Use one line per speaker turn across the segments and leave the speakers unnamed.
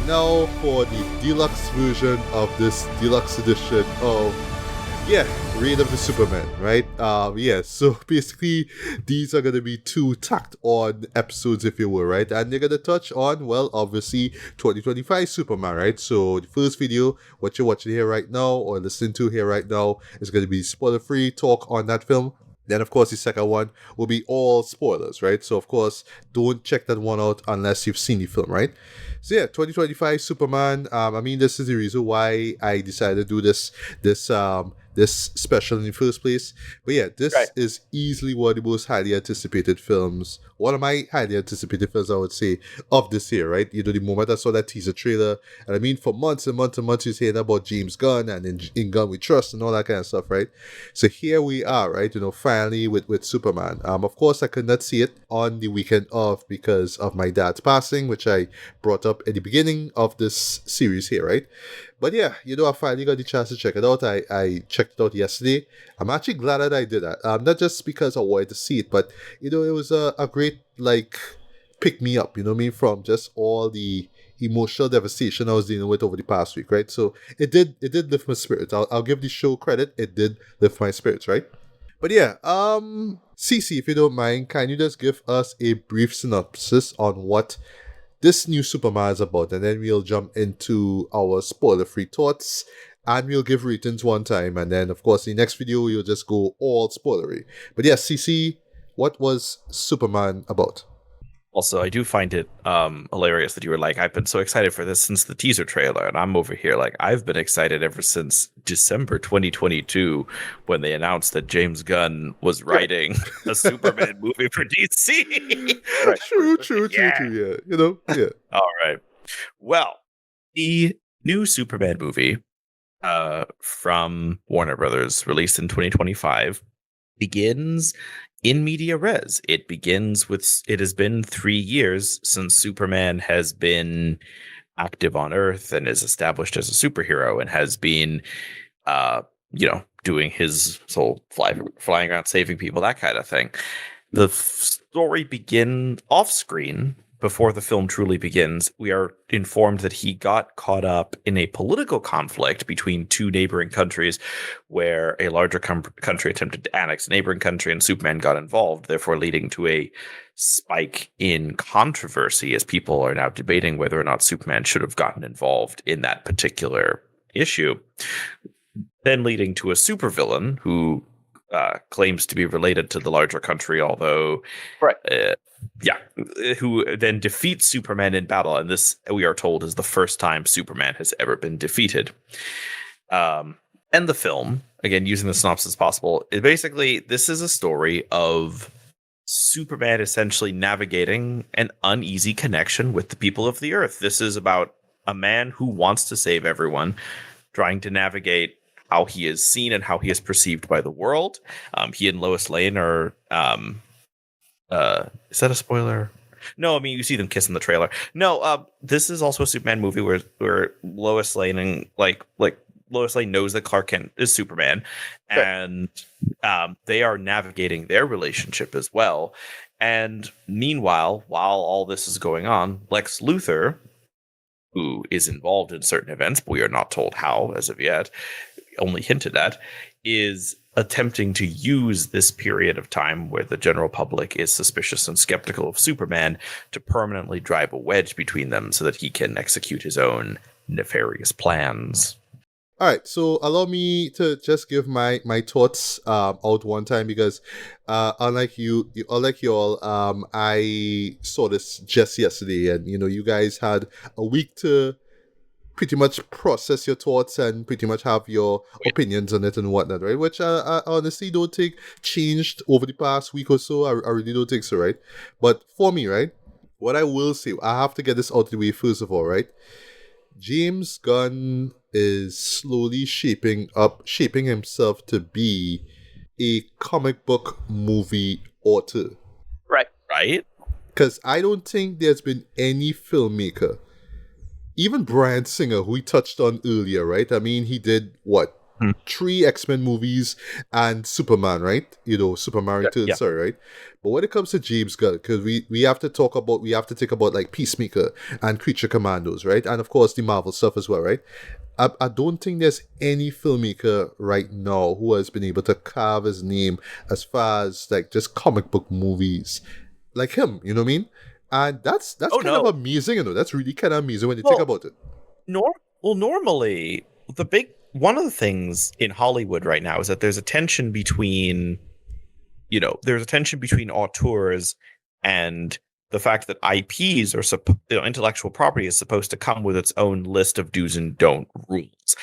now for the deluxe version of this deluxe edition of Reign of the Supermen, right? So basically these are gonna be two tacked on episodes, if you will, right? And they're gonna touch on, well, obviously 2025 Superman, right? So the first video, what you're watching here right now or listening to here right now, is gonna be spoiler free talk on that film. Then, of course, the second one will be all spoilers, right? So, of course, don't check that one out unless you've seen the film, right? So, 2025 Superman. This is the reason why I decided to do this special in the first place. But this is easily one of the most highly anticipated films. One of my highly anticipated films, I would say, of this year, right? You know, the moment I saw that teaser trailer, and for months and months and months, you're saying about James Gunn and in Gunn We Trust and all that kind of stuff, right? So here we are, right? You know, finally with Superman. Of course, I could not see it on the weekend off because of my dad's passing, which I brought up at the beginning of this series here, right? But I finally got the chance to check it out. I checked it out yesterday. I'm actually glad that I did that. Not just because I wanted to see it, but, it was a great, pick me up, from just all the emotional devastation I was dealing with over the past week, right? So it did lift my spirits. I'll give the show credit. It did lift my spirits, right? But CC, if you don't mind, can you just give us a brief synopsis on what this new Superman is about, and then we'll jump into our spoiler-free thoughts, and we'll give ratings one time, and then, of course, the next video, we'll just go all spoilery. But CC, what was Superman about?
Also, I do find it hilarious that you were like, I've been so excited for this since the teaser trailer, and I'm over here like, I've been excited ever since December 2022 when they announced that James Gunn was writing a Superman movie for DC.
Right. True, yeah.
All right. Well, the new Superman movie from Warner Brothers, released in 2025, begins in media res. It begins with, it has been 3 years since Superman has been active on Earth and is established as a superhero and has been, doing his whole flying around, saving people, that kind of thing. The story begins off screen. Before the film truly begins, we are informed that he got caught up in a political conflict between two neighboring countries where a larger country attempted to annex a neighboring country and Superman got involved, therefore leading to a spike in controversy as people are now debating whether or not Superman should have gotten involved in that particular issue. Then leading to a supervillain who claims to be related to the larger country, although who then defeats Superman in battle, and this, we are told, is the first time Superman has ever been defeated. And the film, again, using the synopsis as possible, basically, this is a story of Superman essentially navigating an uneasy connection with the people of the Earth. This is about a man who wants to save everyone, trying to navigate how he is seen and how he is perceived by the world. He and Lois Lane are... is that a spoiler? No, you see them kiss in the trailer. No, this is also a Superman movie where Lois Lane and like Lois Lane knows that Clark Kent is Superman, and they are navigating their relationship as well. And meanwhile, while all this is going on, Lex Luthor, who is involved in certain events, but we are not told how as of yet, only hinted at, is attempting to use this period of time where the general public is suspicious and skeptical of Superman to permanently drive a wedge between them so that he can execute his own nefarious plans.
All right, so allow me to just give my thoughts out one time, because unlike you all, I saw this just yesterday, and you guys had a week to pretty much process your thoughts and pretty much have your opinions on it and whatnot, right? Which I honestly don't think changed over the past week or so. I really don't think so, right? But for me, right, what I will say, I have to get this out of the way first of all, right? James Gunn is slowly shaping himself to be a comic book movie author.
Right?
Because I don't think there's been any filmmaker, even Bryan Singer, who we touched on earlier, right? He did,
Hmm.
3 X-Men movies and Superman, right? Superman Returns,
Yeah.
sorry, right? But when it comes to James Gunn, because we have to think about like Peacemaker and Creature Commandos, right? And of course the Marvel stuff as well, right? I don't think there's any filmmaker right now who has been able to carve his name as far as like just comic book movies like him, you know what I mean? And that's
Oh
kind of
no.
amazing, That's really kind of amazing when you think
Well,
about it.
normally one of the things in Hollywood right now is that there's a tension between auteurs and the fact that IPs or intellectual property is supposed to come with its own list of do's and don't rules.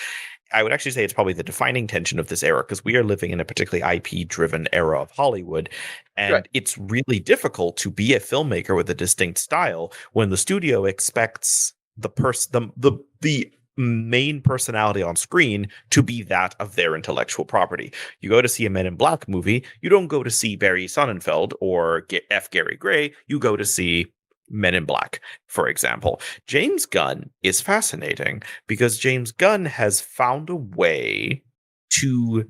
I would actually say it's probably the defining tension of this era because we are living in a particularly IP-driven era of Hollywood, and
Right.
it's really difficult to be a filmmaker with a distinct style when the studio expects the main personality on screen to be that of their intellectual property. You go to see a Men in Black movie, you don't go to see Barry Sonnenfeld or F. Gary Gray, you go to see Men in Black, for example. James Gunn is fascinating because James Gunn has found a way to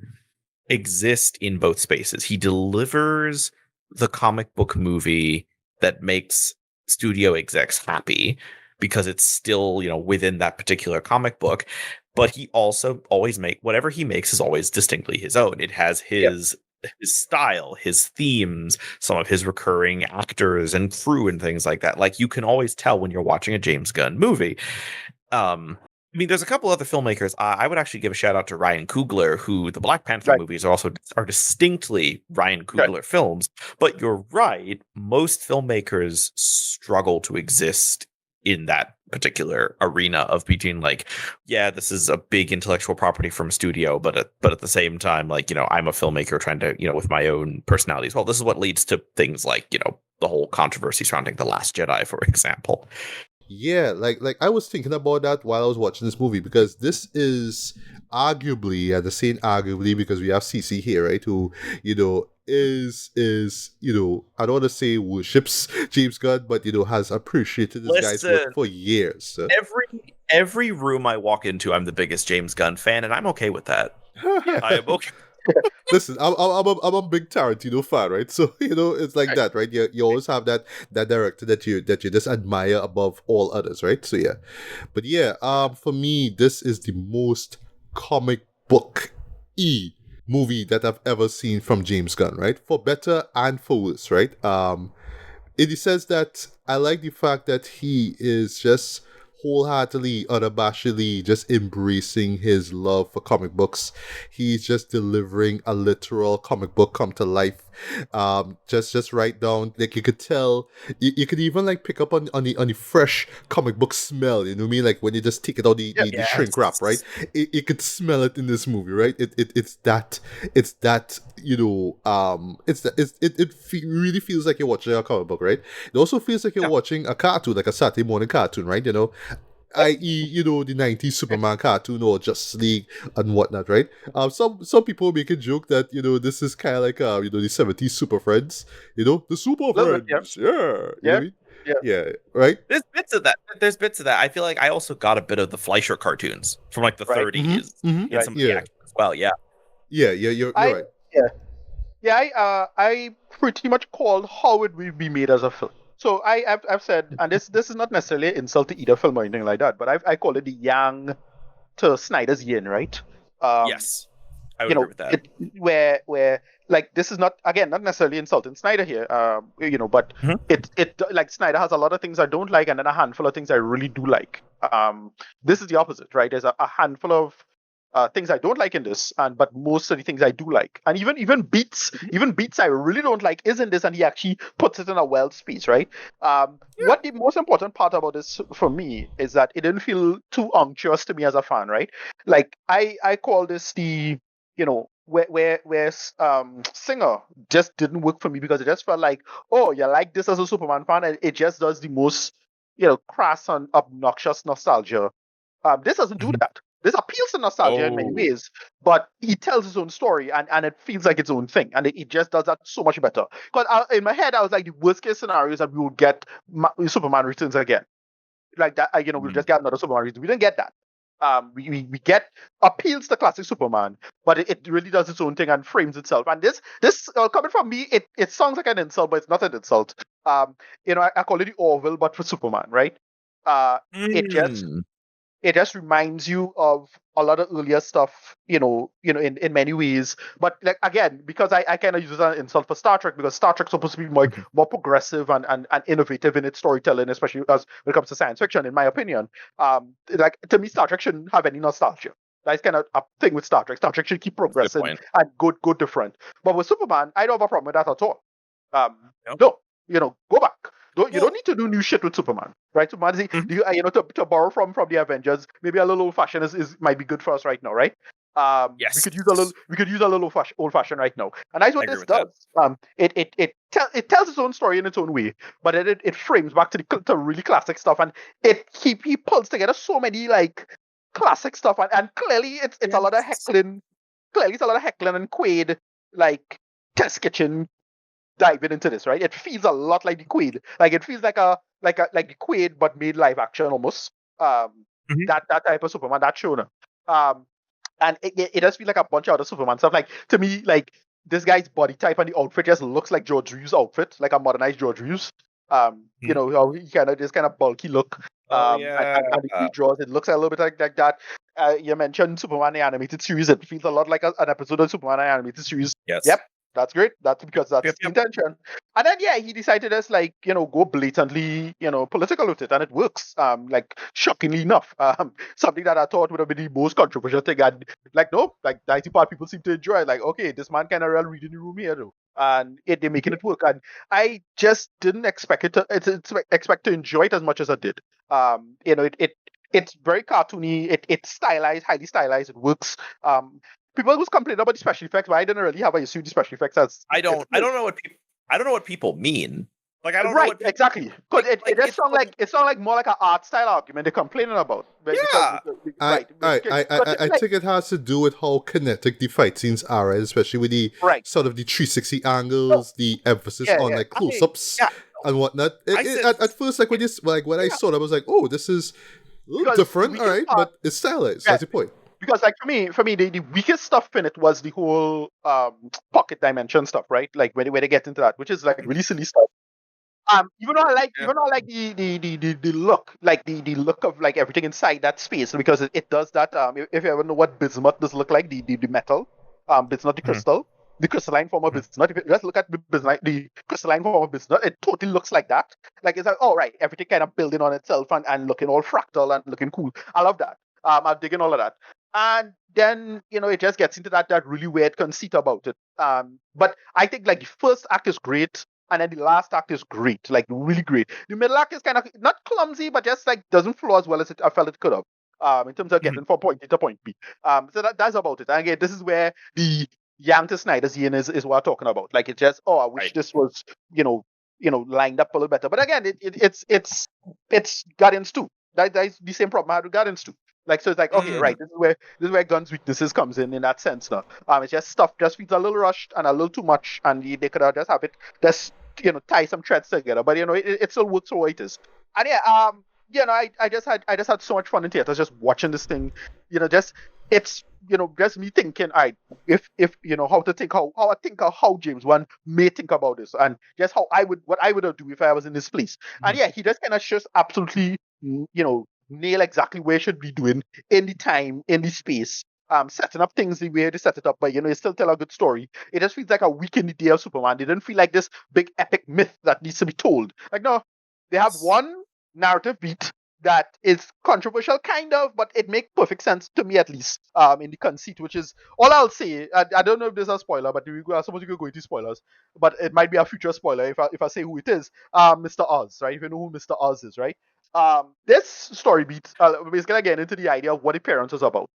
exist in both spaces. He delivers the comic book movie that makes studio execs happy because it's still, within that particular comic book. But he also always whatever he makes is always distinctly his own. It has his style, his themes, some of his recurring actors and crew and things like that. Like you can always tell when you're watching a James Gunn movie. I mean, there's a couple other filmmakers. I would actually give a shout out to Ryan Coogler, who the Black Panther movies are distinctly Ryan Coogler films. But you're right, most filmmakers struggle to exist in that particular arena of between like, yeah, this is a big intellectual property from a studio, but at the same time, like, I'm a filmmaker trying to, with my own personality as well. This is what leads to things like, the whole controversy surrounding The Last Jedi, for example.
Yeah, like I was thinking about that while I was watching this movie because this is arguably, at the same arguably, because we have CC here, right? Who is I don't want to say worships James Gunn, but has appreciated this guy's work for years.
Every room I walk into, I'm the biggest James Gunn fan, and I'm okay with that. I am okay.
Listen, I'm a big Tarantino fan, right? So it's like that, right? You always have that director that you just admire above all others, right? So yeah, but yeah, for me, this is the most comic book movie that I've ever seen from James Gunn, right? For better and for worse, right? In the sense that I like the fact that he is just wholeheartedly, unabashedly just embracing his love for comic books. He's just delivering a literal comic book come to life. Just right down, like you could tell, you could even like pick up on the fresh comic book smell. You know what I mean? Like when you just take it out the shrink wrap, right? You could smell it in this movie, right? It's that really feels like you're watching a comic book, right? It also feels like you're watching a cartoon, like a Saturday morning cartoon, right? I.e., the 90s Superman cartoon or Justice League and whatnot, right? Some people make a joke that, this is kind of like, the 70s Super Friends, the Super Friends, yeah. You know what I mean? Yeah, right?
There's bits of that. I feel like I also got a bit of the Fleischer cartoons from like the 30s in some of the action as well, yeah.
Yeah, you're right.
Yeah, I pretty much called how it will be made as a film. So I've said, and this is not necessarily an insult to either film or anything like that, but I call it the Yang to Snyder's Yin, right?
Yes, I would agree with that.
Where like this is not necessarily insulting Snyder here, but it like Snyder has a lot of things I don't like and then a handful of things I really do like. This is the opposite, right? There's a handful of things I don't like in this, but most of the things I do like, and even beats I really don't like is in this, and he actually puts it in a well space, right? What the most important part about this for me is that it didn't feel too unctuous to me as a fan, right? Like I call this the where Singer just didn't work for me because it just felt like, oh, you like this as a Superman fan, and it just does the most crass and obnoxious nostalgia. This doesn't do that. This appeals to nostalgia in many ways, but he tells his own story and it feels like its own thing. And it just does that so much better. Because in my head, I was like, the worst case scenario is that we would get Superman Returns again. Like that, we'll just get another Superman Returns. We didn't get that. We get appeals to classic Superman, but it really does its own thing and frames itself. And this coming from me, it sounds like an insult, but it's not an insult. I call it the Orville, but for Superman, right? It just
Mm.
it just reminds you of a lot of earlier stuff, in many ways. But like again, because I kind of use it as an insult for Star Trek, because Star Trek's supposed to be more progressive and innovative in its storytelling, especially as when it comes to science fiction, in my opinion. Like to me, Star Trek shouldn't have any nostalgia. That's kind of a thing with Star Trek. Star Trek should keep
That's a good
progressing
point.
and go different. But with Superman, I don't have a problem with that at all.
Nope.
No, go back. You
Well-
don't need to do new shit with Superman, right? Superman,
Mhm.
to borrow from the Avengers, maybe a little old fashioned is might be good for us right now, right?
Yes.
We could use a little old fashioned right now, and that's what
I agree
this
with that.
does. It tells its own story in its own way, but it frames back to really classic stuff, and he pulls together so many like classic stuff, and clearly it's a lot of
Yes.
heckling. Clearly, it's a lot of heckling and Quaid like test kitchen diving into this, right? It feels a lot like the Quaid. Like it feels like the Quaid but made live action almost.
Mhm.
That type of Superman, that show now. And it does feel like a bunch of other Superman stuff. Like to me, like this guy's body type and the outfit just looks like George Reeves' outfit, like a modernized George Reeves. How he this kind of bulky look.
Oh
And the he draws, it looks a little bit like that. You mentioned Superman the animated series. It feels a lot like an episode of Superman the animated series.
Yes.
Yep, that's great. That's because that's
Yep,
the
yep.
intention. And then he decided to like go blatantly political with it, and it works. Like shockingly enough, something that I thought would have been the most controversial thing, and like no, like 90% people seem to enjoy it. Like okay, this man kind of real reading the room here though, and they're making it work. And I just didn't expect expect to enjoy it as much as I did. It's very cartoony. It's stylized, highly stylized. It works. People was complaining about the special effects, but I didn't really have an issue with the special effects as
I don't know what people mean. Like I don't know
right,
what people,
exactly. Because it just
it's like,
sound like more like an art style argument they're complaining about.
yeah.
Right.
I think it has to do with how kinetic the fight scenes are, right? Especially with the
Right.
sort of the 360 angles, the emphasis
Yeah,
on
yeah.
like close-ups
Yeah.
and whatnot.
said-
At first, like when I saw it, I was like, oh, this is a little
Because
different,
we
all
can
right,
talk-
but it's stylized.
Yeah.
That's the point.
Because like for me, the weakest stuff in it was the whole pocket dimension stuff, right? Like when they get into that, which is like really silly stuff. Even though I like the look, like the look of like everything inside that space, because it does that. If you ever know what bismuth does look like, the metal, bismuth, the crystal, the crystalline form of bismuth. If you just look at the crystalline form of bismuth, it totally looks like that. Like it's like, oh right, everything kind of building on itself and looking all fractal and looking cool. I love that. I'm digging all of that. And then it just gets into that really weird conceit about it. But I think like the first act is great. And then the last act is great, like really great. The middle act is kind of not clumsy, but just like doesn't flow as well as I felt it could have. In terms of getting from point A to point B. So that's about it. And again, this is where the Yang to Snyder scene is what I'm talking about. Like it's just, I wish
Right.
this was, lined up a little better. But again, it's Guardians 2. That's the same problem I had with Guardians 2. Like so, it's like okay, right. This is where Gunn's weaknesses comes in that sense now. It's just stuff just feels a little rushed and a little too much, and they could have just have it just tie some threads together. But it still works for what it is. And I just had so much fun in theaters just watching this thing. Just it's just me thinking, if how I think of how James Wan may think about this, and just what I would do if I was in this place. And he just kind of just absolutely nail exactly where it should be doing in the time, in the space, setting up things the way they set it up, but you still tell a good story. It just feels like a week in the day of Superman. They didn't feel like this big epic myth that needs to be told. Like no, they have one narrative beat that is controversial, kind of, but it makes perfect sense to me at least. In the conceit, which is all I'll say. I don't know if this is a spoiler, but I suppose you could go into spoilers. But it might be a future spoiler if I say who it is. Mr. Oz, right? If you know who Mr. Oz is, right? This story beat basically getting into the idea of what the parents is about.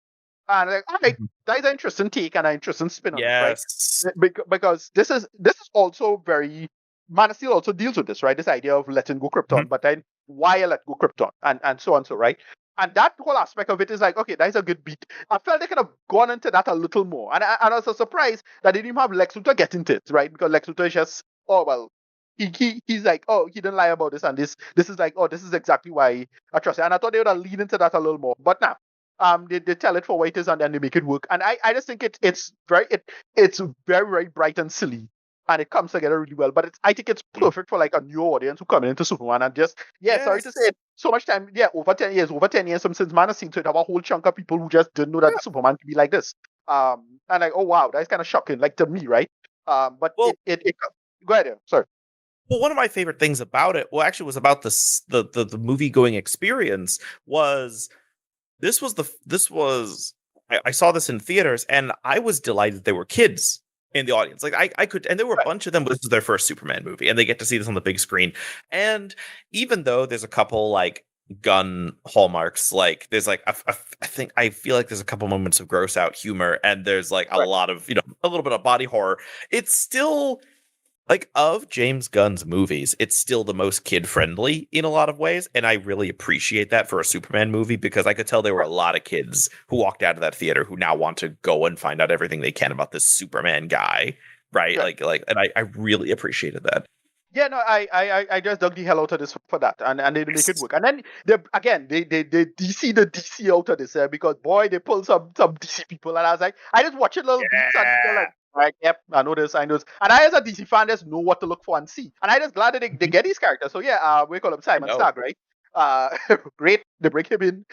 And like, all right, that is an interesting take and an interesting spin on it, right?
Yes.
Because this is also very Man of Steel also deals with this, right? This idea of letting go Krypton, but then why let go Krypton and so on, so right? And that whole aspect of it is like, okay, that is a good beat. I felt they could have gone into that a little more, and I was so surprised that they didn't have Lex Luthor get into it, right? Because Lex Luthor is just, oh well, he's like, oh, he didn't lie about this, and this is like, oh, this is exactly why I trust it. And I thought they would have leaned into that a little more, but nah. They tell it for what it is and then they make it work. And I just think it's very bright and silly. And it comes together really well. But I think it's perfect for like a new audience who come into Superman and just sorry to say it, so much time, over 10 years since Man of Steel, so it have a whole chunk of people who just didn't know that Superman could be like this. And like, oh wow, that's kind of shocking, like to me, right? But
Well-
it go ahead, sorry.
Well, one of my favorite things about it, well, actually, was about the movie going experience. Was I saw this in theaters, and I was delighted there were kids in the audience. Like I could, and there were a bunch of them. This was their first Superman movie, and they get to see this on the big screen. And even though there's a couple like Gunn hallmarks, like there's like I feel like there's a couple moments of gross out humor, and there's like a lot of a little bit of body horror. It's still. Like, of James Gunn's movies, it's still the most kid-friendly in a lot of ways, and I really appreciate that for a Superman movie, because I could tell there were a lot of kids who walked out of that theater who now want to go and find out everything they can about this Superman guy, right?
Yeah.
Like, and I really appreciated that.
Yeah, no, I just dug the hell out of this for that, and they make it work. And then they DC the DC out of this because boy, they pull some DC people, and I was like, I just watch it little beats and feel like, yep, I know this. And I as a DC fan just know what to look for and see. And I just glad that they get these characters. So yeah, we call him Simon Stark, right? Great. They bring him in.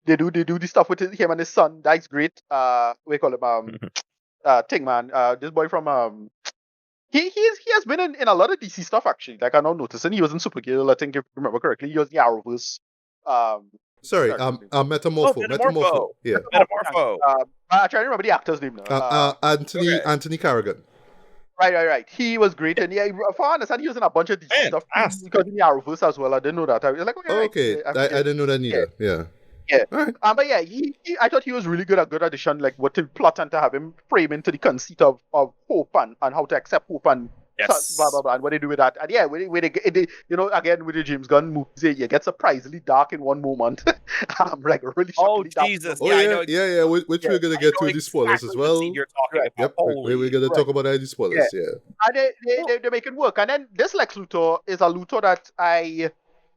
They do the stuff with him and his son. That's great. We call him Tingman. This boy from He has been in a lot of DC stuff actually. Like I'm now noticing he was in Supergirl. I think if I remember correctly, he was the Arrowverse.
Sorry, Metamorpho. Yeah.
Metamorpho.
I try to remember the actor's name now.
Anthony Carrigan.
Right. He was great, and for I understand, he was in a bunch of DC stuff because in the Arrowverse as well. I didn't know that. I was like, okay,
I didn't know that neither. Yeah.
Right. But yeah, I thought he was really good addition, like what to plot and to have him frame into the conceit of hope and how to accept hope and blah blah blah, and what they do with that. And yeah, when they again with the James Gunn movies, you get surprisingly dark in one moment, like really.
Oh Jesus!
Dark. Yeah. Which we're gonna get to the spoilers as well.
You're talking about.
Yep, we're gonna talk about the spoilers. Yeah.
And they make it work. And then this Lex Luthor is a Luthor that I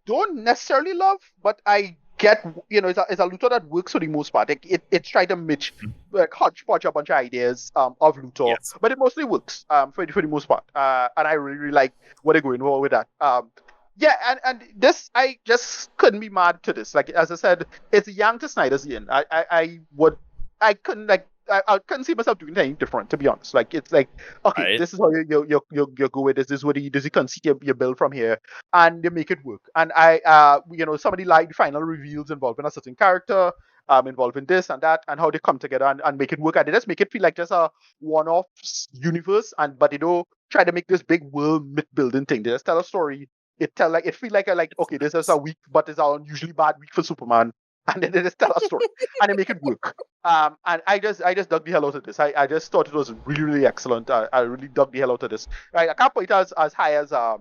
don't necessarily love, but I get, it's a Luthor that works for the most part. It's trying to match, hodgepodge a bunch of ideas of Luthor, but it mostly works for the most part. And I really like what they're going for with that. And this, I just couldn't be mad to this. Like, as I said, it's young to Snyder's Ian. I couldn't see myself doing anything different, to be honest. Like, it's like, okay, this is how you go with this. This is what you conceit you build from here, and they make it work. And somebody like the final reveals involving a certain character, involving this and that, and how they come together and make it work. And they just make it feel like just a one-off universe, but they don't try to make this big world myth building thing. They just tell a story. It feel like okay, this is a week, but it's an unusually bad week for Superman. And then they just tell a story and they make it work. And I just dug the hell out of this. I just thought it was really, really excellent. I really dug the hell out of this. Right, I can't put it as high as the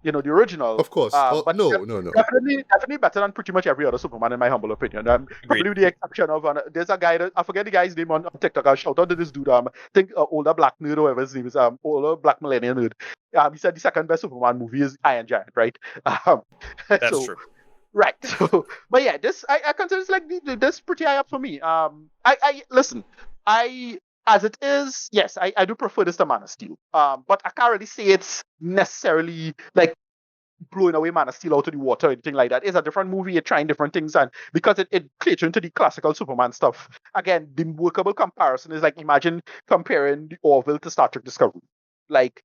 original.
Of course.
But
no.
Definitely better than pretty much every other Superman, in my humble opinion. Probably with the exception of there's a guy that I forget the guy's name on TikTok. I'll shout out to this dude. I think older black nerd or whatever his name is. Older black millennial nerd. He said the second best Superman movie is Iron Giant. Right.
That's true.
Right. So, but yeah, this I consider this like this pretty high up for me. I listen. As it is, yes, I do prefer this to Man of Steel. But I can't really say it's necessarily like blowing away Man of Steel out of the water or anything like that. It's a different movie. It's trying different things, and because it plays into the classical Superman stuff. Again, the workable comparison is like imagine comparing the Orville to Star Trek Discovery. Like,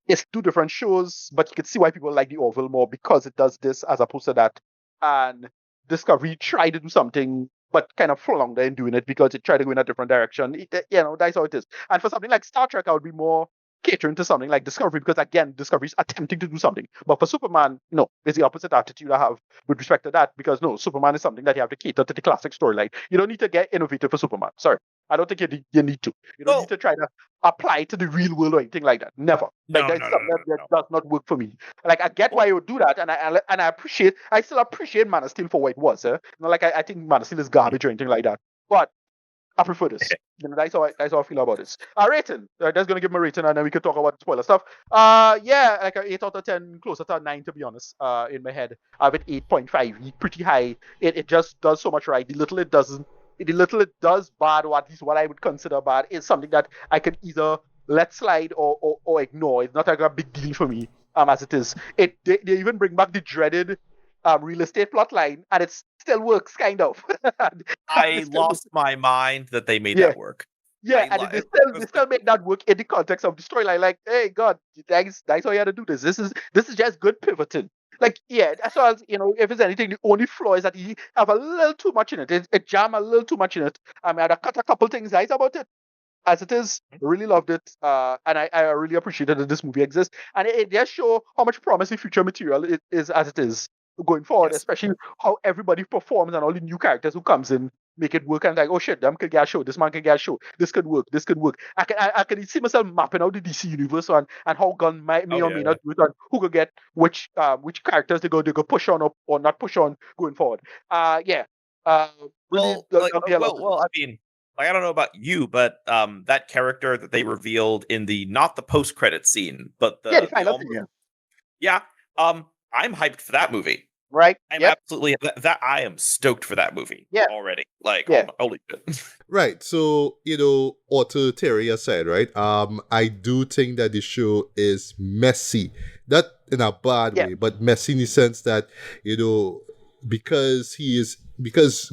it's two different shows, but you can see why people like the Orville more because it does this as opposed to that. And Discovery tried to do something, but kind of floundered in doing it because it tried to go in a different direction. That's how it is. And for something like Star Trek, I would be more catering to something like Discovery because, again, Discovery is attempting to do something. But for Superman, no, it's the opposite attitude I have with respect to that because, no, Superman is something that you have to cater to the classic storyline. You don't need to get innovative for Superman. Sorry. I don't think you need to. You don't need to try to apply it to the real world or anything like that. Never. That's something that does not work for me. Like, I get why you would do that, and I still appreciate Man of Steel for what it was. I think Man of Steel is garbage or anything like that. But I prefer this. That's how I feel about this. Rating. That's gonna give him a rating, and then we can talk about spoiler stuff. Yeah, like an 8 out of 10, closer to a 9 to be honest. In my head, I have it 8.5, pretty high. It just does so much right. The little it doesn't, the little it does bad, or at least what I would consider bad, is something that I could either let slide or ignore. It's not like a big deal for me. As it is, they even bring back the dreaded real estate plot line, and it still works kind of.
I lost my mind that they made
Yeah.
that work.
Yeah, and they still make that work in the context of the storyline. Like, hey, God, that's how you had to do this. This is just good pivoting. Like, yeah, that's all. If it's anything, the only flaw is that he have a little too much in it. It jam a little too much in it. I mean, I'd cut a couple things nice about it. As it is, really loved it, and I really appreciated that this movie exists, and it does show how much promising future material it is as it is going forward,
Yes.
especially how everybody performs and all the new characters who comes in make it work, and like, oh shit, them could get a show, this man could get a show, this could work. I can see myself mapping out the DC universe and how Gunn may or may not do it, and who could get which characters they go push on or not push on going forward. Yeah. Really,
well, I mean, like, I don't know about you, but that character that they revealed in not the post credit scene, but
the final thing,
I'm hyped for that movie.
Right.
I'm absolutely that I am stoked for that movie already. Like, holy shit.
Right. So, auto Terry aside, right? I do think that the show is messy. Not in a bad way, but messy in the sense that, because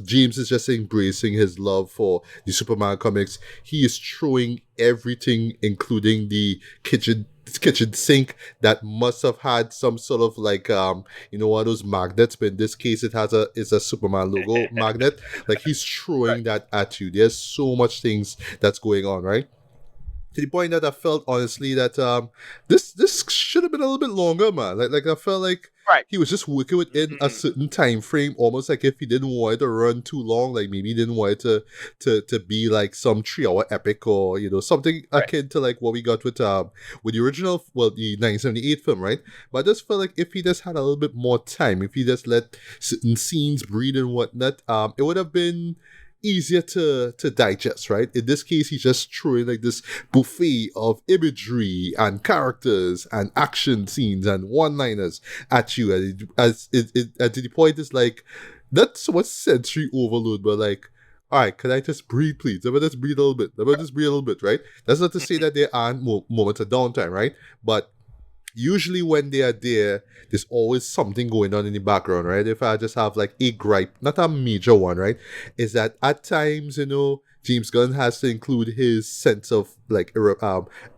James is just embracing his love for the Superman comics, he is throwing everything, including the kitchen sink that must have had some sort of like one of those magnets, but in this case it's a Superman logo magnet. Like, he's throwing that at you. There's so much things that's going on, right? To the point that I felt honestly that this should have been a little bit longer, man. Like I felt like he was just working within a certain time frame, almost like if he didn't want it to run too long, like maybe he didn't want it to be like some 3-hour epic or something akin to like what we got with the original, the 1978 film, right? But I just felt like if he just had a little bit more time, if he just let certain scenes breathe and whatnot, it would have been easier to digest, right? In this case, he's just throwing like this buffet of imagery and characters and action scenes and one-liners at you, and to the point is like not so much sensory overload, but like, all right, can I just breathe, please? Let me just breathe a little bit, right? That's not to say that there aren't moments of downtime, right? But usually when they are there, there's always something going on in the background, right? If I just have like a gripe, not a major one, right, is that at times, James Gunn has to include his sense of like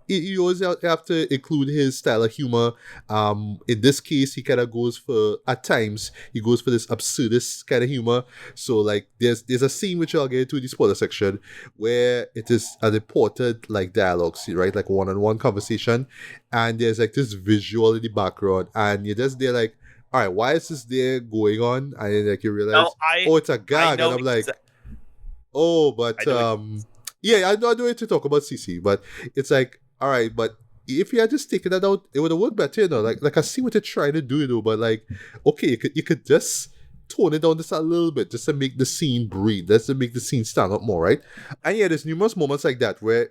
you always have to include his style of humor. In this case, he kind of goes for, at times he goes for this absurdist kind of humor. So like there's a scene which I'll get into in the spoiler section where it is an important like dialogue scene, right, like one-on-one conversation, and there's like this visual in the background, and you're just there like, all right, why is this there going on? And then like you realize, it's a gag, and I'm like, but yeah, I know it to talk about CC, but it's like, all right, but if you had just taken that out, it would have worked better, Like I see what they're trying to do, but like, okay, you could just tone it down just a little bit, just to make the scene breathe, just to make the scene stand up more, right? And yeah, there's numerous moments like that where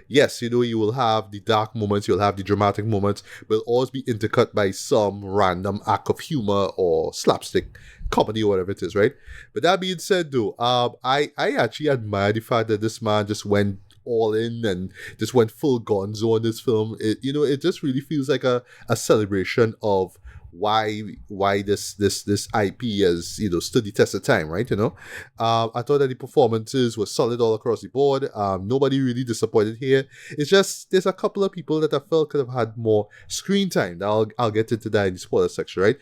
yes, you will have the dark moments, you'll have the dramatic moments, but it'll always be intercut by some random act of humor or slapstick comedy or whatever it is, right? But that being said, though, I actually admire the fact that this man just went all in and just went full gonzo on this film. It just really feels like a celebration of why this IP has stood the test of time, right? I thought that the performances were solid all across the board. Nobody really disappointed here. It's just there's a couple of people that I felt could have had more screen time. I'll get into that in the spoiler section, right?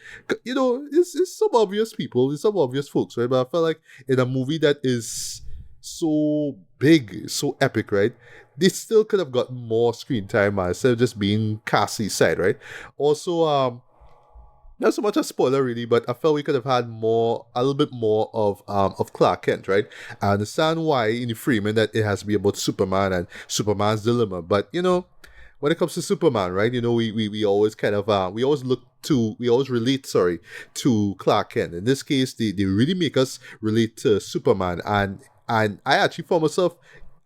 It's some obvious people, it's some obvious folks, right? But I felt like in a movie that is so big, so epic, right, they still could have gotten more screen time instead of just being Cassie's side, right? Also, not so much a spoiler really, but I felt we could have had a little bit more of Clark Kent, right? I understand why in the framing that it has to be about Superman and Superman's dilemma, but when it comes to Superman, right, we always kind of we always relate to Clark Kent. In this case, they really make us relate to Superman, and And I actually found myself,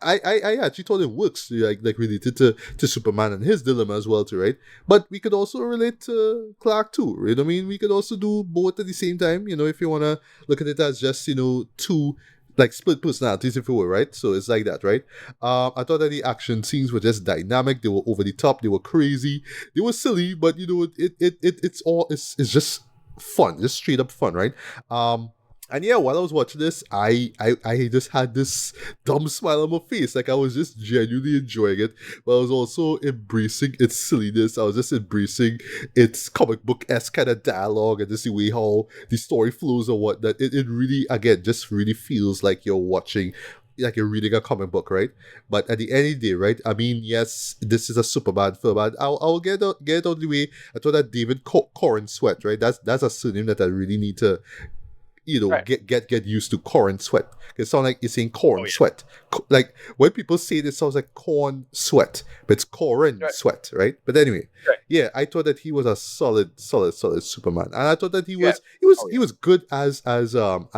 I actually thought it works, like related to Superman and his dilemma as well too, right? But we could also relate to Clark too, right? I mean, we could also do both at the same time, if you want to look at it as just, two like split personalities, if you will, right? So it's like that, right? I thought that the action scenes were just dynamic. They were over the top. They were crazy. They were silly, but it's just fun, just straight up fun, right? And yeah, while I was watching this, I just had this dumb smile on my face. Like I was just genuinely enjoying it. But I was also embracing its silliness. I was just embracing its comic book-esque kind of dialogue and just the way how the story flows or whatnot. It really, again, just really feels like you're watching, like you're reading a comic book, right? But at the end of the day, right? I mean, yes, this is a Superman film, and I'll get it out of the way. I thought that David Corenswet, right? That's a surname that I really need to
Right.
get used to. Corenswet. It sounds like you're saying corn sweat. Like when people say it, it sounds like corn sweat, but it's Corin sweat, right? But anyway, yeah, I thought that he was a solid Superman, and I thought that he was good as Clark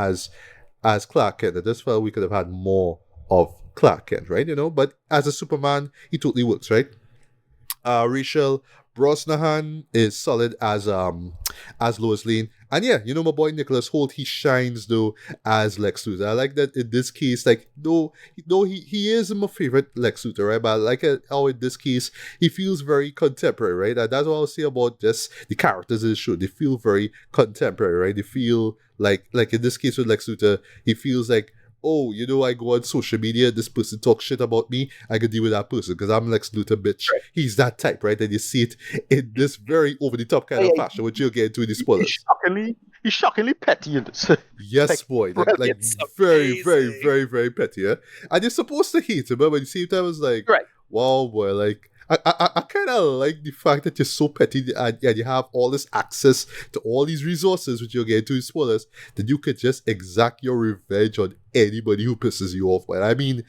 Kent. I just felt we could have had more of Clark Kent, right? But as a Superman, he totally works, right? Rachel Brosnahan is solid as Lois Lane. And yeah, my boy Nicholas Hoult, he shines though as Lex Luthor. I like that in this case, like though he is my favorite Lex Luthor, right? But I like it how in this case he feels very contemporary, right? And that's what I'll say about just the characters in the show. They feel very contemporary, right? They feel like in this case with Lex Luthor, he feels like, oh, I go on social media, this person talks shit about me, I can deal with that person because I'm Lex Luthor, bitch. Right. He's that type, right? And you see it in this very over-the-top kind of fashion, which you'll get into in the spoilers.
He's shockingly petty in this.
Yes, boy. Like very, very, very, very petty, yeah? And you're supposed to hate him, but at the same time, it's like, wow, boy, like, I kind of like the fact that you're so petty and you have all this access to all these resources, which you'll get into in spoilers, that you could just exact your revenge on anybody who pisses you off. Well, I mean,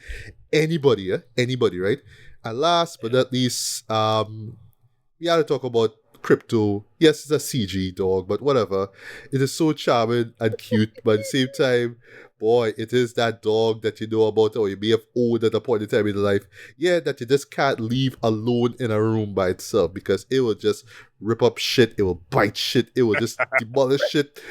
anybody, anybody, right? And last but not least, we had to talk about Crypto. Yes, it's a CG dog, but whatever. It is so charming and cute, but at the same time, boy, it is that dog that you know about, or you may have owned at a point in time in life. Yeah, that you just can't leave alone in a room by itself because it will just rip up shit, it will bite shit, it will just demolish shit.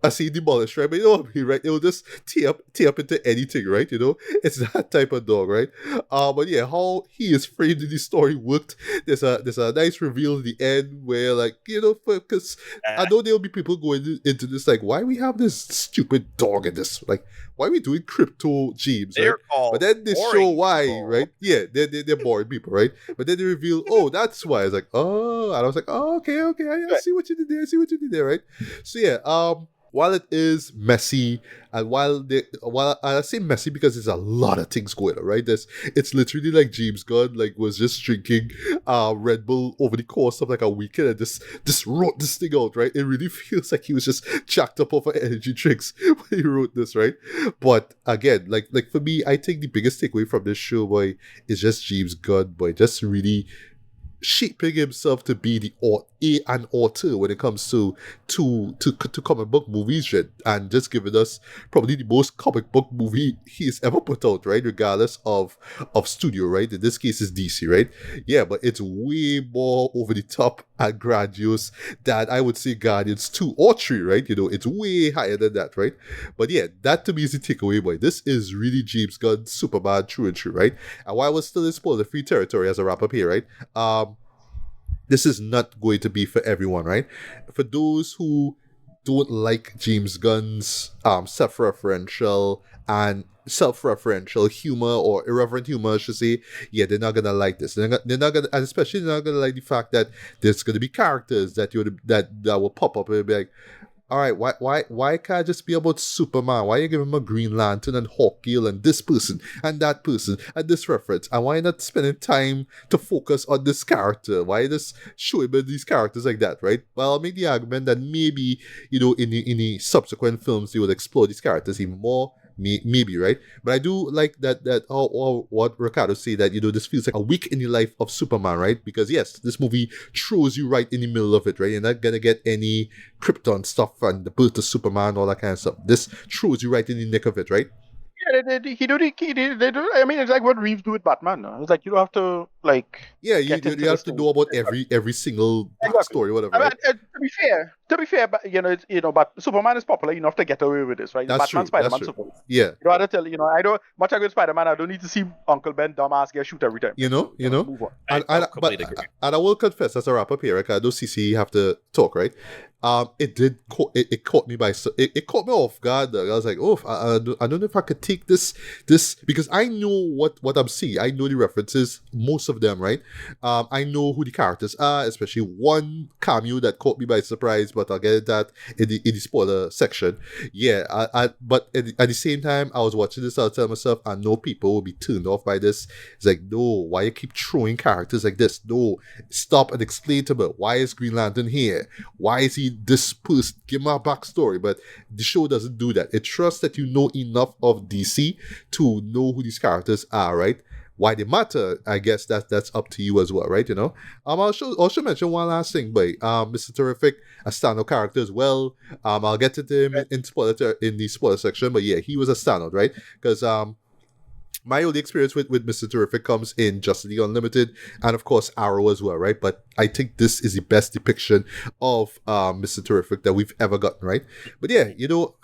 I say demolish, right? But you know what I mean, right? It will just tear up into anything, right? It's that type of dog, right? But yeah, how he is framed in the story worked. There's a nice reveal at the end where, like, because I know there'll be people going into this like, why we have this stupid dog in this? Like, why are we doing Crypto James? Right? But then they show why, people. Right? Yeah, they're boring people, right? But then they reveal, oh, that's why. It's like, oh, and I was like, oh, okay, I see what you did there, right? So yeah, while it is messy, and while I say messy because there's a lot of things going on, right? It's literally like James Gunn was just drinking Red Bull over the course of like a weekend and just wrote this thing out, right? It really feels like he was just jacked up over energy drinks when he wrote this, right? But again, like for me, I think the biggest takeaway from this show, boy, is just James Gunn, boy, just really shaping himself to be an author when it comes to comic book movies, and just giving us probably the most comic book movie he's ever put out, right? Regardless of studio, right? In this case, it's DC, right? Yeah, but it's way more over the top and grandiose than I would say Guardians 2 or 3, right? It's way higher than that, right? But yeah, that to me is the takeaway, boy. This is really James Gunn Superman true and true, right? And while we're still in spoiler-free territory as a wrap up here, right? This is not going to be for everyone, right? For those who don't like James Gunn's self-referential humor, or irreverent humor, I should say, yeah, they're not gonna like this. They're not gonna, and especially they're not gonna like the fact that there's gonna be characters that will pop up and be like, all right, why can't I just be about Superman? Why you give him a Green Lantern and Hawkgirl and this person and that person and this reference? And why not spending time to focus on this character? Why just show him these characters like that, right? Well, I'll make the argument that maybe, in the subsequent films, they will explore these characters even more. Maybe, right? But I do like that what Ricardo said, that this feels like a week in the life of Superman, right? Because yes, this movie throws you right in the middle of it, right? You're not gonna get any Krypton stuff and the birth of Superman, all that kind of stuff. This throws you right in the nick of it, right?
I mean, it's like what Reeves do with Batman. No? It's like you don't have to like
Yeah,
get into
you
the
have to
story.
know about every single
Exactly.
backstory, whatever,
I mean,
right?
to be fair, but but Superman is popular enough to get away with this, right?
That's
Batman,
true. That's
Spider-Man,
true.
Superman.
Yeah.
You don't have to tell, I don't much like with Spider-Man. I don't need to see Uncle Ben dumbass get shoot every time. Right? So, move on.
I completely agree.
And I will confess as a wrap up here, right? 'Cause I know CC have to talk, right? It did it caught me it caught me off guard. Though. I was like, oh, I don't know if I could take this because I know what I'm seeing. I know the references, most of them, right? I know who the characters are, especially one cameo that caught me by surprise. But I'll get into that in the spoiler section. Yeah, but at the same time, I was watching this. I was telling myself, I know people will be turned off by this. It's like, no, why you keep throwing characters like this? No, stop and explain to me. Why is Green Lantern here? Why is he this person? Give me a backstory. But the show doesn't do that. It trusts that you know enough of DC to know who these characters are, right? Why they matter, I guess that's up to you as well, right? I'll also mention one last thing, but Mr. Terrific, a standout character as well. I'll get to him in the spoiler section, but yeah, he was a standout, right? Because my only experience with Mr. Terrific comes in Justice League Unlimited and of course Arrow as well, right? But I think this is the best depiction of Mr. Terrific that we've ever gotten, right? But yeah,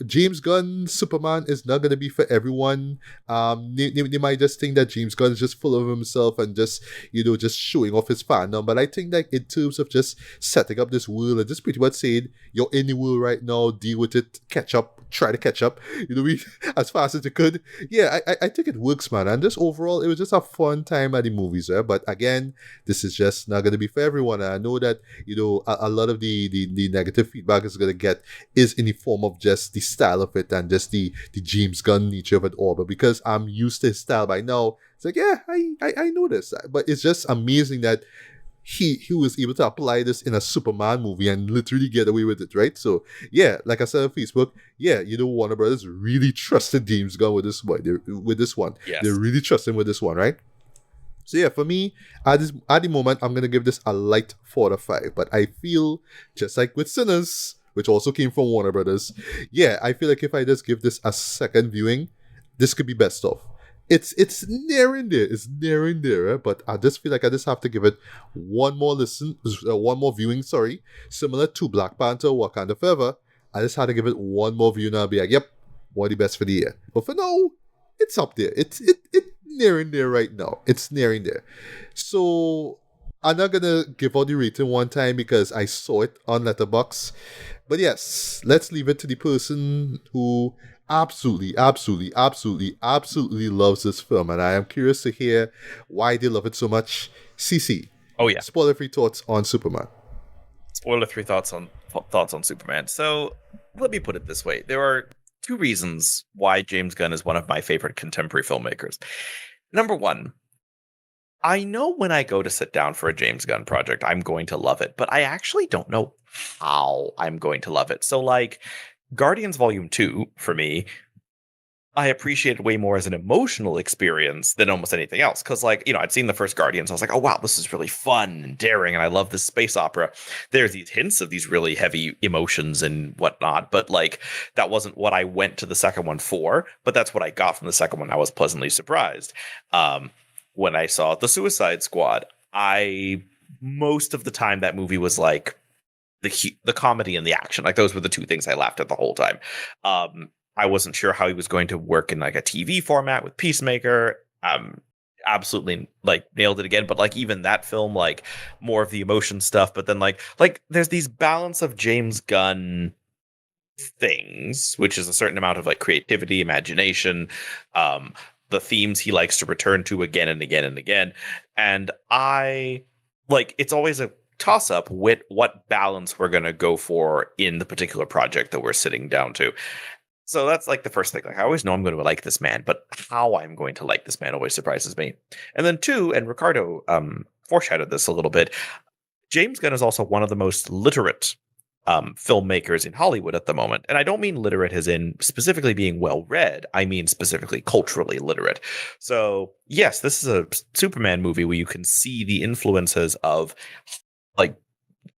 James Gunn Superman is not gonna be for everyone. They might just think that James Gunn is just full of himself and just just showing off his fandom. But I think that in terms of just setting up this world and just pretty much saying you're in the world right now, deal with it, try to catch up, as fast as you could. Yeah, I think it works, man. And just overall, it was just a fun time at the movies, right? But again, this is just not going to be for everyone. And I know that, a lot of the negative feedback is going to get is in the form of just the style of it and just the James Gunn nature of it all. But because I'm used to his style by now, it's like, yeah, I know this. But it's just amazing that he was able to apply this in a Superman movie and literally get away with it, right? So yeah, like I said on Facebook, yeah, Warner Brothers really trusted James Gunn with this one.
Yes.
They really trust him with this one, right? So yeah, for me, at the moment, I'm gonna give this a light 4 out of 5. But I feel just like with Sinners, which also came from Warner Brothers, yeah, I feel like if I just give this a second viewing, this could be best of. It's near in there. It's near in there, right? But I just feel like I just have to give it one more viewing, sorry. Similar to Black Panther, Wakanda Forever. I just had to give it one more viewing and I'll be like, yep, one of the best for the year. But for now, it's up there. It's near in there right now. It's near in there. So I'm not gonna give out the rating one time because I saw it on Letterboxd. But yes, let's leave it to the person who absolutely loves this film, and I am curious to hear why they love it so much. CC.
Oh yeah.
Spoiler-free thoughts on Superman.
Spoiler-free thoughts on Superman. So let me put it this way: there are two reasons why James Gunn is one of my favorite contemporary filmmakers. Number one, I know when I go to sit down for a James Gunn project, I'm going to love it, but I actually don't know how I'm going to love it. So like Guardians Volume 2, for me, I appreciate it way more as an emotional experience than almost anything else. Because, like, I'd seen the first Guardians. I was like, oh, wow, this is really fun and daring. And I love this space opera. There's these hints of these really heavy emotions and whatnot. But, like, that wasn't what I went to the second one for. But that's what I got from the second one. I was pleasantly surprised. When I saw The Suicide Squad, most of the time that movie was like, the comedy and the action, like those were the two things I laughed at the whole time. I wasn't sure how he was going to work in like a TV format with Peacemaker. Absolutely like nailed it again. But like even that film, like more of the emotion stuff. But then like there's these balance of James Gunn things, which is a certain amount of like creativity, imagination, the themes he likes to return to again and again and again. And it's always a toss up with what balance we're going to go for in the particular project that we're sitting down to. So that's like the first thing. Like I always know I'm going to like this man, but how I'm going to like this man always surprises me. And then two, and Ricardo foreshadowed this a little bit, James Gunn is also one of the most literate filmmakers in Hollywood at the moment. And I don't mean literate as in specifically being well-read. I mean specifically culturally literate. So yes, this is a Superman movie where you can see the influences of like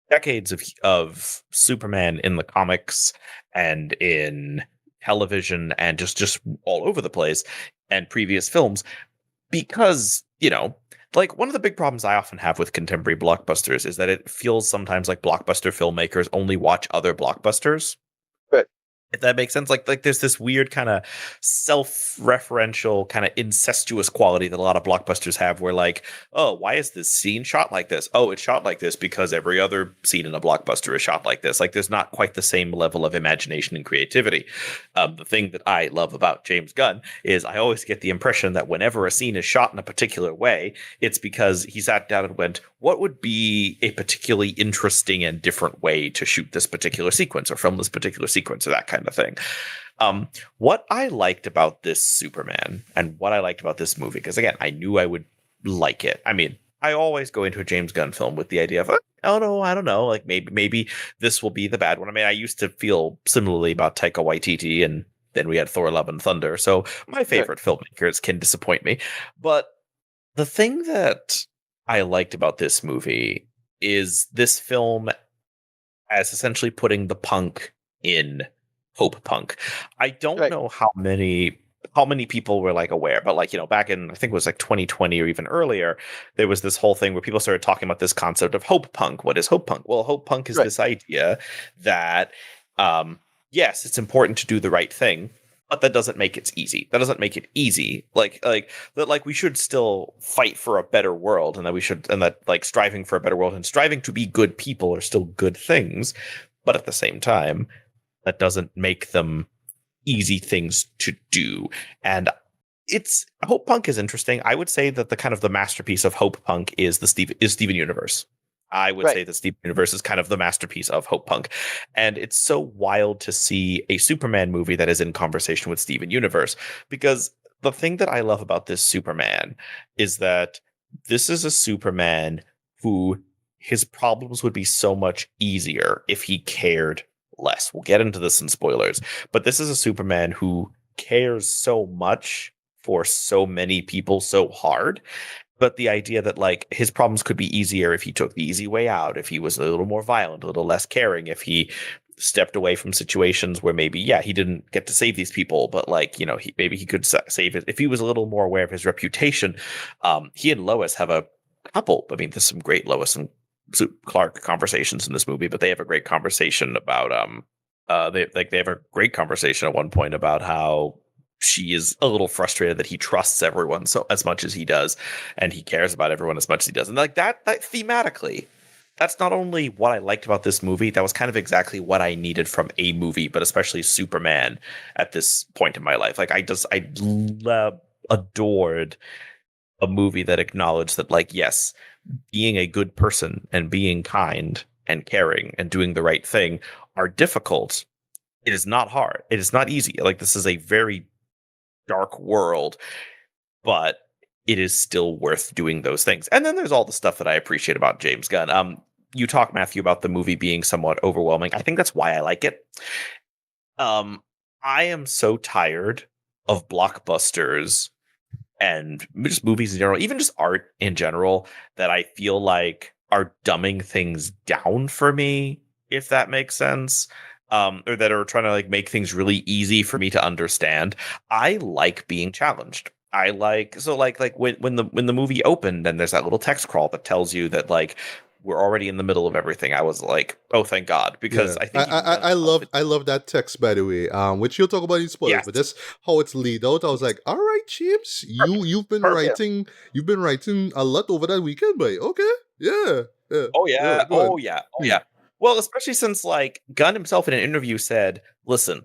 decades of Superman in the comics and in television and just all over the place and previous films because, like one of the big problems I often have with contemporary blockbusters is that it feels sometimes like blockbuster filmmakers only watch other blockbusters.
Right.
If that makes sense, like there's this weird kind of self-referential kind of incestuous quality that a lot of blockbusters have where like, oh, why is this scene shot like this? Oh, it's shot like this because every other scene in a blockbuster is shot like this. Like there's not quite the same level of imagination and creativity. The thing that I love about James Gunn is I always get the impression that whenever a scene is shot in a particular way, it's because he sat down and went, what would be a particularly interesting and different way to shoot this particular sequence or film this particular sequence or that kind of thing. What I liked about this Superman and what I liked about this movie, because again, I knew I would like it. I mean, I always go into a James Gunn film with the idea of, oh no, I don't know, like maybe this will be the bad one. I mean, I used to feel similarly about Taika Waititi, and then we had Thor: Love and Thunder. So my favorite filmmakers can disappoint me. But the thing that I liked about this movie is this film as essentially putting the punk in Hope Punk. I don't know how many people were like aware, but like, back in, I think it was like 2020 or even earlier, there was this whole thing where people started talking about this concept of Hope Punk. What is Hope Punk? Well, Hope Punk is this idea that, yes, it's important to do the right thing, but that doesn't make it easy. That doesn't make it easy. Like that, like we should still fight for a better world, and that like striving for a better world and striving to be good people are still good things, but at the same time, that doesn't make them easy things to do. And Hope Punk is interesting. I would say that the masterpiece of Hope Punk is Steven Universe. I would say that Steven Universe is kind of the masterpiece of Hope Punk. And it's so wild to see a Superman movie that is in conversation with Steven Universe, because the thing that I love about this Superman is that this is a Superman who his problems would be so much easier if he cared less. We'll get into this in spoilers, but this is a Superman who cares so much for so many people so hard. But the idea that like his problems could be easier if he took the easy way out, if he was a little more violent, a little less caring, if he stepped away from situations where maybe, he didn't get to save these people, but like, maybe he could save it. If he was a little more aware of his reputation, he and Lois have a couple. I mean, there's some great Lois and Clark conversations in this movie, but they have a great conversation about they have a great conversation at one point about how she is a little frustrated that he trusts everyone so as much as he does, and he cares about everyone as much as he does. And like that thematically, that's not only what I liked about this movie, that was kind of exactly what I needed from a movie, but especially Superman at this point in my life. Like I adored a movie that acknowledged that, like, yes, being a good person and being kind and caring and doing the right thing are difficult. It is not hard. It is not easy. Like, this is a very dark world, but it is still worth doing those things. And then there's all the stuff that I appreciate about James Gunn. You talk, Matthew, about the movie being somewhat overwhelming. I think that's why I like it. I am so tired of blockbusters and just movies in general, even just art in general, that I feel like are dumbing things down for me, if that makes sense. Or that are trying to like make things really easy for me to understand. I like being challenged. I like when the movie opened and there's that little text crawl that tells you that like we're already in the middle of everything. I was like, oh, thank God, because I think
I love that text, by the way. Which you'll talk about in spoilers, but just how it's laid out. I was like, all right, James, you've been writing a lot over that weekend, boy. Okay, yeah.
Oh yeah. Well, especially since like Gunn himself in an interview said, listen,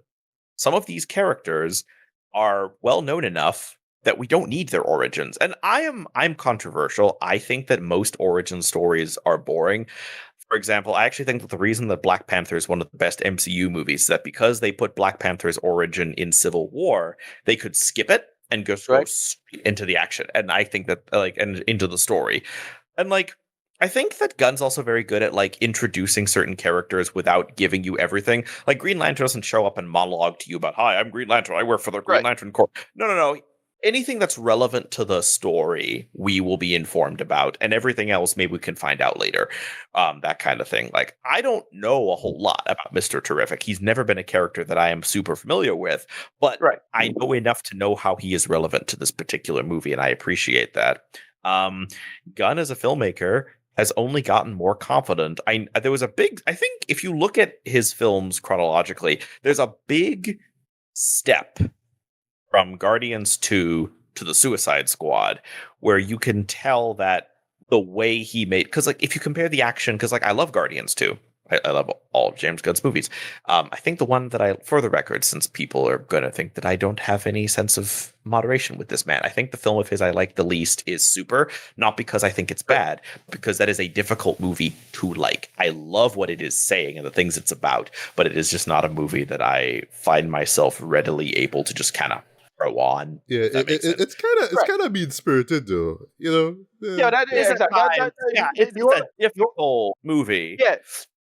some of these characters are well known enough that we don't need their origins. And I'm controversial. I think that most origin stories are boring. For example, I actually think that the reason that Black Panther is one of the best MCU movies is that because they put Black Panther's origin in Civil War, they could skip it and go straight into the action. And I think that and into the story. And like, I think that Gunn's also very good at like introducing certain characters without giving you everything. Like Green Lantern doesn't show up and monologue to you about, "Hi, I'm Green Lantern. I work for the Green Lantern Corps." No. anything that's relevant to the story, we will be informed about, and everything else maybe we can find out later. That kind of thing. Like, I don't know a whole lot about Mr. Terrific. He's never been a character that I am super familiar with, but
Right.
I know enough to know how he is relevant to this particular movie, and I appreciate that. Gunn as a filmmaker has only gotten more confident. There was a big, I think if you look at his films chronologically, there's a big step from Guardians 2 to the Suicide Squad, where you can tell that the way he made, because like if you compare the action, because like I love Guardians 2. I love all of James Gunn's movies. I think the one that for the record, since people are going to think that I don't have any sense of moderation with this man, I think the film of his I like the least is Super, not because I think it's bad, because that is a difficult movie to like. I love what it is saying and the things it's about, but it is just not a movie that I find myself readily able to just kind of throw on.
Yeah, it's kind of mean spirited though, you know.
Yeah, exactly.
It's a difficult movie.
Yeah,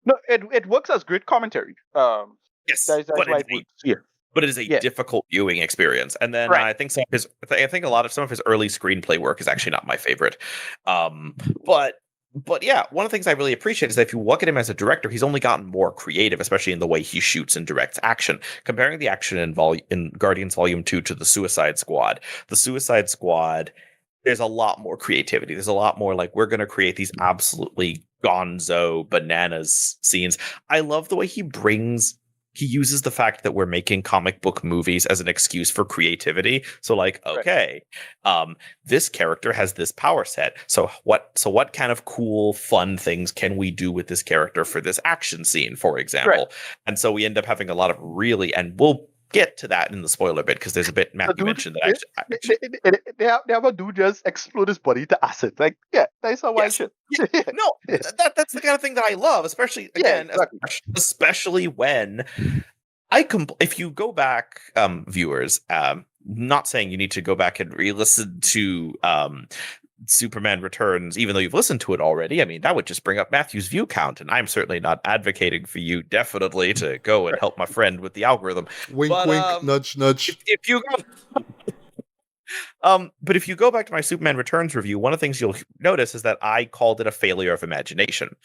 no, it works as great commentary.
Yes,
that's
but
why it works. Yeah.
But it is a difficult viewing experience. And then I think some of his early screenplay work is actually not my favorite. But yeah, one of the things I really appreciate is that if you look at him as a director, he's only gotten more creative, especially in the way he shoots and directs action. Comparing the action in Guardians Volume 2 to the Suicide Squad, there's a lot more creativity. There's a lot more like, we're going to create these absolutely gonzo bananas scenes. I love the way he uses the fact that we're making comic book movies as an excuse for creativity. So like, okay, this character has this power set. So what kind of cool, fun things can we do with this character for this action scene, for example? Right. And so we end up having a lot of and we'll get to that in the spoiler bit, because there's a bit Matthew mentioned that
they have a dude just explode his body to acid. Like, yeah, that's how wild shit.
No, that's the kind of thing that I love, especially especially when if you go back, viewers, not saying you need to go back and re-listen to Superman Returns, even though you've listened to it already. I mean, that would just bring up Matthew's view count, and I'm certainly not advocating for you definitely to go and help my friend with the algorithm.
Wink, wink, nudge, nudge.
If you but if you go back to my Superman Returns review, one of the things you'll notice is that I called it a failure of imagination.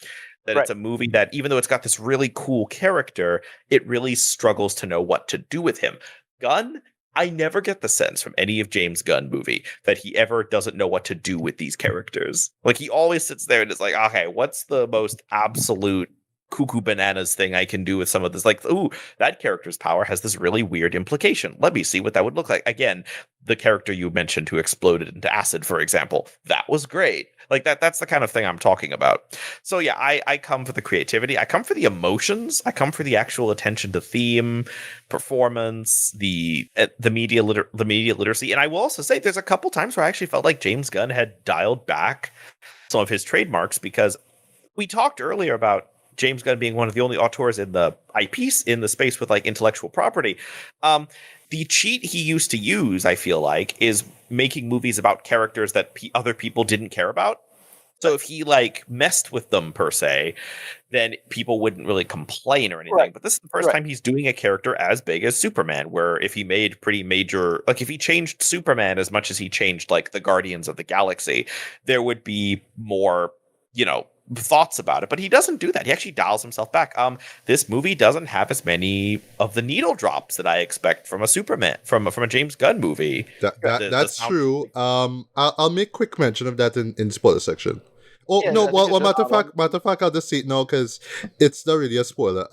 That it's a movie that, even though it's got this really cool character, it really struggles to know what to do with him. Gunn, I never get the sense from any of James Gunn movie that he ever doesn't know what to do with these characters. Like, he always sits there and is like, okay, what's the most absolute cuckoo bananas thing I can do with some of this? Like, ooh, that character's power has this really weird implication. Let me see what that would look like. Again, the character you mentioned who exploded into acid, for example, that was great. Like, that's the kind of thing I'm talking about. So yeah, I come for the creativity. I come for the emotions. I come for the actual attention to theme, performance, the media literacy. And I will also say there's a couple times where I actually felt like James Gunn had dialed back some of his trademarks, because we talked earlier about James Gunn being one of the only auteurs in the IPs in the space with like intellectual property. The cheat he used to use, I feel like, is making movies about characters that other people didn't care about. So if he like messed with them per se, then people wouldn't really complain or anything. Right. But this is the first time he's doing a character as big as Superman, where if he made pretty major, like if he changed Superman as much as he changed like the Guardians of the Galaxy, there would be more, thoughts about it. But he doesn't do that. He actually dials himself back. This movie doesn't have as many of the needle drops that I expect from a Superman, from a James Gunn movie.
That's true. I'll make quick mention of that in spoiler section. Oh yeah, no, well, matter of fact, I'll just say it now because it's not really a spoiler.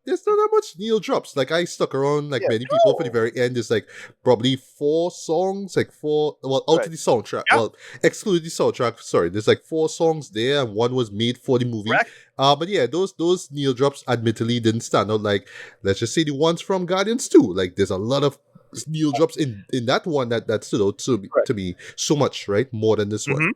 There's not that much needle drops. Like, I stuck around like many people for the very end. There's like probably 4 songs, out of the soundtrack. Yeah. Well, excluding the soundtrack, sorry. There's like 4 songs there, and one was made for the movie. Correct. But yeah, those needle drops admittedly didn't stand out. Like, let's just say the ones from Guardians 2. Like, there's a lot of needle drops in that one that stood out to me so much, right? More than this one.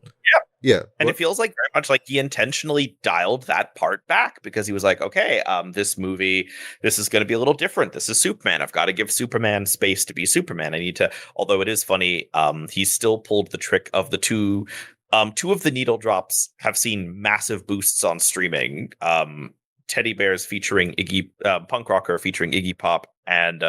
Yeah.
And it feels like very much like he intentionally dialed that part back, because he was like, okay, this movie, this is going to be a little different. This is Superman. I've got to give Superman space to be Superman. I need to, although it is funny, he still pulled the trick of the two of the needle drops have seen massive boosts on streaming. Teddy Bears featuring Punk Rocker featuring Iggy Pop, and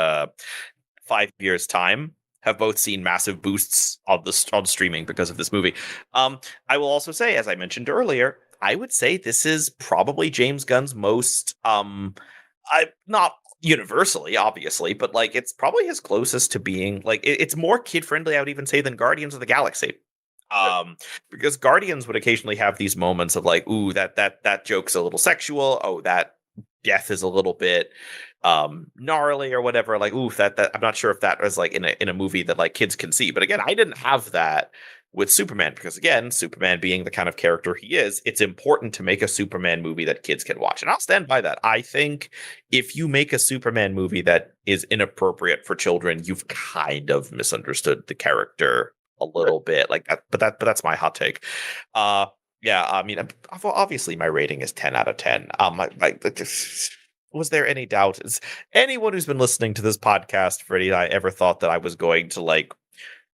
5 Years Time have both seen massive boosts on streaming because of this movie. I will also say, as I mentioned earlier, I would say this is probably James Gunn's most not universally, obviously, but like it's probably his closest to being like it's more kid friendly, I would even say, than Guardians of the Galaxy. Because Guardians would occasionally have these moments of like, ooh, that joke's a little sexual. Oh, that death is a little bit gnarly or whatever. Like, ooh, that I'm not sure if that was like in a movie that like kids can see. But again, I didn't have that with Superman because again, Superman being the kind of character he is, it's important to make a Superman movie that kids can watch. And I'll stand by that. I think if you make a Superman movie that is inappropriate for children, you've kind of misunderstood the character a little bit like that, but that's my hot take. Yeah, I mean, obviously my rating is 10 out of 10. Was there any doubt? Is anyone who's been listening to this podcast, Freddie and I, ever thought that I was going to like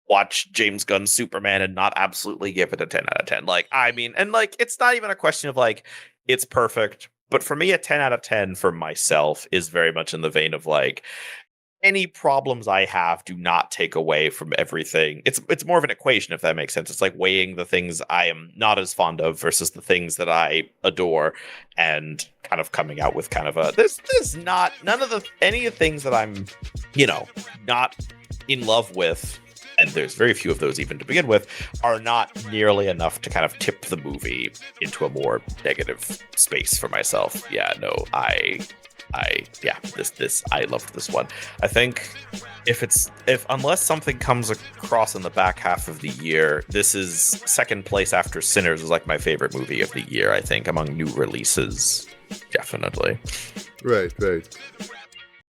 watch James Gunn's Superman and not absolutely give it a 10 out of 10? Like, I mean, and like, it's not even a question of like, it's perfect, but for me, a 10 out of 10 for myself is very much in the vein of like, any problems I have do not take away from everything. It's more of an equation, if that makes sense. It's like weighing the things I am not as fond of versus the things that I adore, and kind of coming out with kind of a there's not none of the any of the things that I'm not in love with, and there's very few of those even to begin with, are not nearly enough to kind of tip the movie into a more negative space for myself. Yeah, no, I loved this one. I think if unless something comes across in the back half of the year, this is second place after Sinners is like my favorite movie of the year, I think, among new releases. Definitely.
Right.